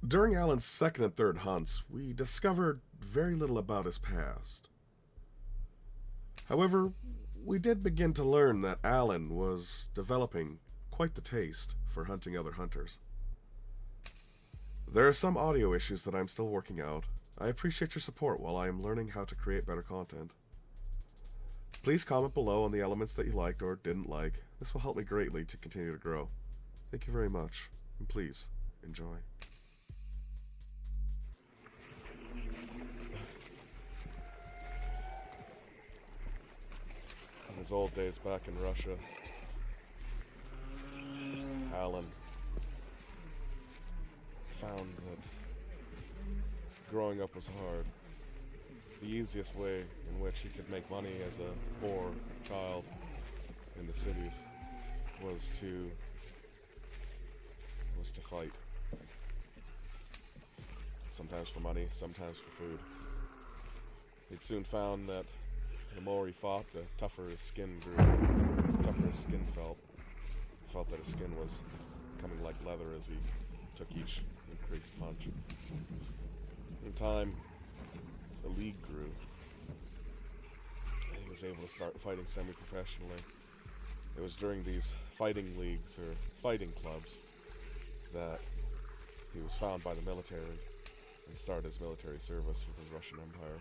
During Alan's second and third hunts, we discovered very little about his past. However, we did begin to learn that Alan was developing quite the taste for hunting other hunters. There are some audio issues that I'm still working out. I appreciate your support while I am learning how to create better content. Please comment below on the elements that you liked or didn't like. This will help me greatly to continue to grow. Thank you very much, and please, enjoy. In his old days back in Russia, Alan found that growing up was hard. The easiest way in which he could make money as a poor child in the cities was to fight. Sometimes for money, sometimes for food. He'd soon found that the more he fought, the tougher his skin grew, the tougher his skin felt. He felt that his skin was becoming like leather as he took each increased punch. In time, the league grew, and he was able to start fighting semi-professionally. It was during these fighting leagues, or fighting clubs, that he was found by the military and started his military service with the Russian Empire.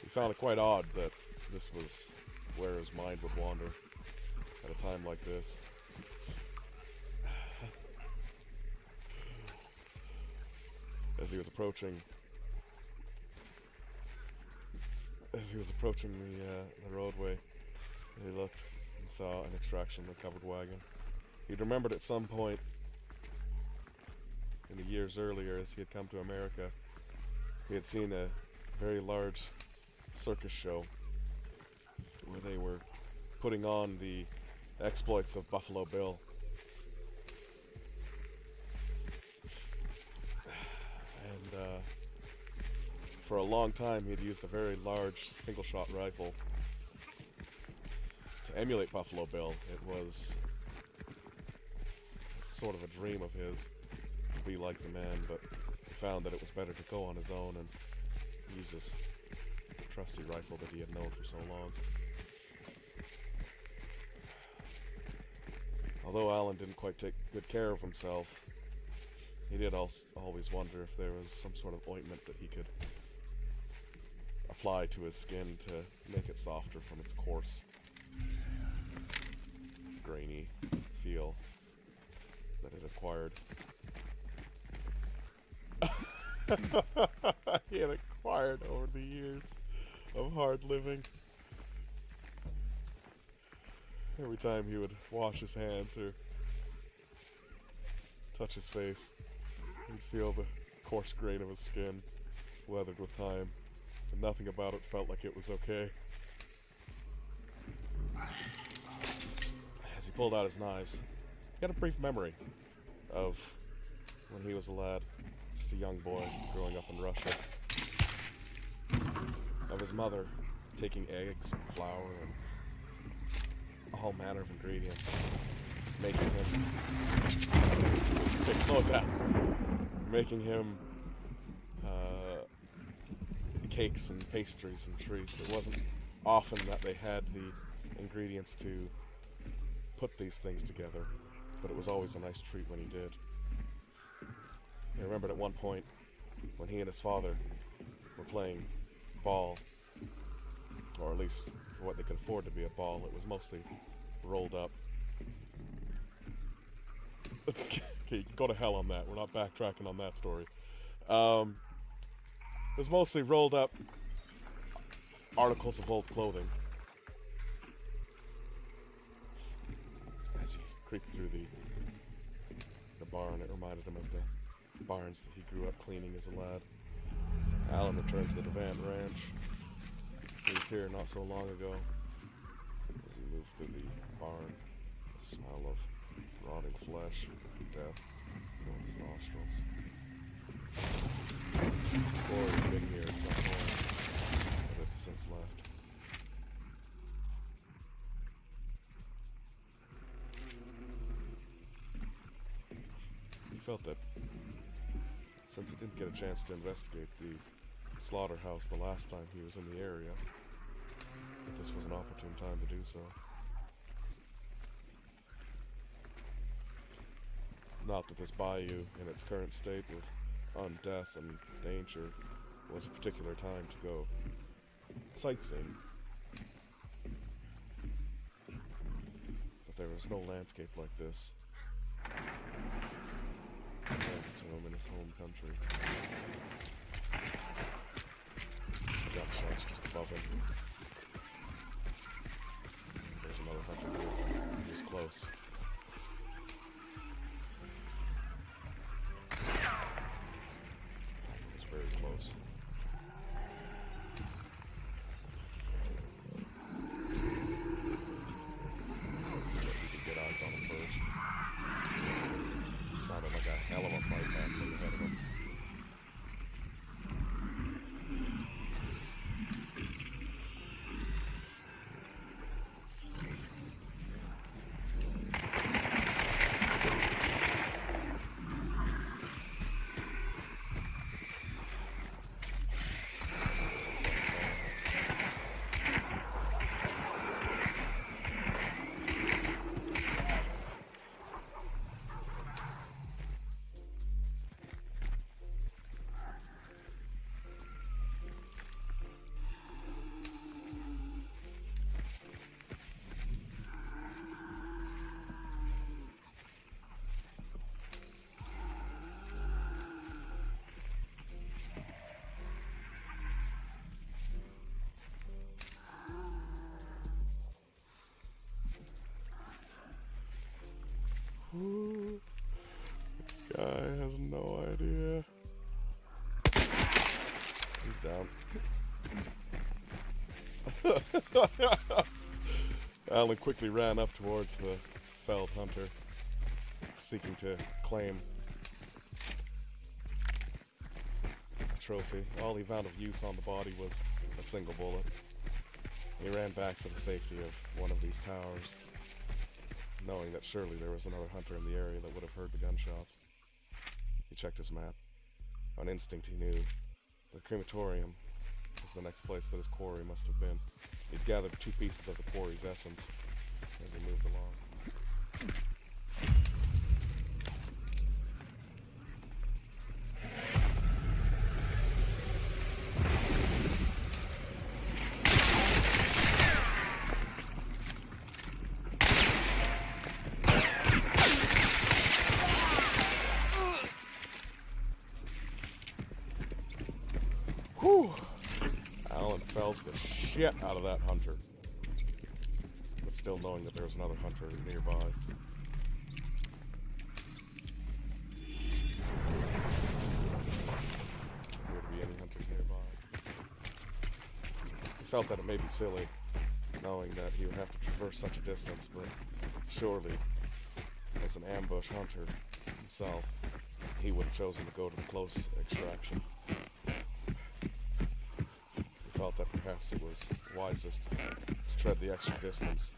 He found it quite odd that this was where his mind would wander at a time like this. As he was approaching the roadway, he looked and saw an extraction-recovered wagon. He'd remembered at some point in the years earlier, as he had come to America, he had seen a very large circus show where they were putting on the exploits of Buffalo Bill. And for a long time he'd used a very large single-shot rifle to emulate Buffalo Bill. It was sort of a dream of his to be like the man, but he found that it was better to go on his own and use his trusty rifle that he had known for so long. Although Alan didn't quite take good care of himself, he did always wonder if there was some sort of ointment that he could apply to his skin to make it softer from its coarse, grainy feel that it acquired. He had acquired over the years of hard living. Every time he would wash his hands or touch his face, he'd feel the coarse grain of his skin weathered with time, and nothing about it felt like it was okay. As he pulled out his knives, he had a brief memory of when he was a lad, just a young boy growing up in Russia, of his mother taking eggs and flour and all manner of ingredients, making him okay, slow it down. Making him cakes and pastries and treats. It wasn't often that they had the ingredients to put these things together, but it was always a nice treat when he did. I remembered at one point when he and his father were playing ball, or at least for what they could afford to be a ball. It was mostly rolled up. Okay, you can go to hell on that. We're not backtracking on that story. It was mostly rolled up articles of old clothing. As he creeped through the barn, it reminded him of the barns that he grew up cleaning as a lad. Alan returned to the Devan Ranch. He was here not so long ago. As he moved through the barn, the smell of rotting flesh and death filled his nostrils. Corey had been here at some point, but had since left. felt that since he didn't get a chance to investigate the slaughterhouse the last time he was in the area, that this was an opportune time to do so. Not that this bayou, in its current state of undeath and danger, was a particular time to go sightseeing. But there was no landscape like this to him in his home country. Gunshots just above him. There's another hunter here. He was close. He was very close. On him first. Sounded like a hell of a fight happening ahead of him. Ooh, this guy has no idea. He's down. Alan quickly ran up towards the felled hunter, seeking to claim a trophy. All he found of use on the body was a single bullet. He ran back for the safety of one of these towers, knowing that surely there was another hunter in the area that would have heard the gunshots. He checked his map. On instinct he knew the crematorium was the next place that his quarry must have been. He'd gathered 2 pieces of the quarry's essence as he moved along. Whew! Alan felled the shit out of that hunter, but still knowing that there was another hunter nearby. There appear to be any hunters nearby. He felt that it may be silly, knowing that he would have to traverse such a distance, but surely, as an ambush hunter himself, he would have chosen to go to the close extraction. Felt that perhaps it was wisest to tread the extra distance,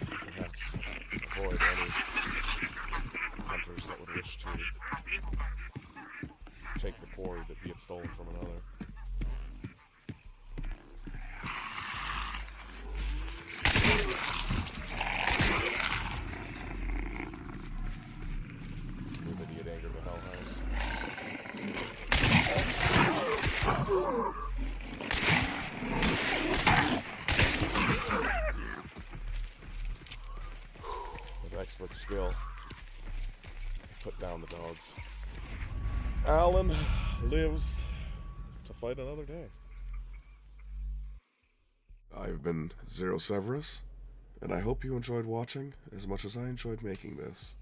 perhaps avoid any hunters that would wish to take the quarry that he had stolen from another. Knew that he had angered the hellhounds. With expert skill, put down the dogs. Alan lives to fight another day. I've been Zero Severus, and I hope you enjoyed watching as much as I enjoyed making this.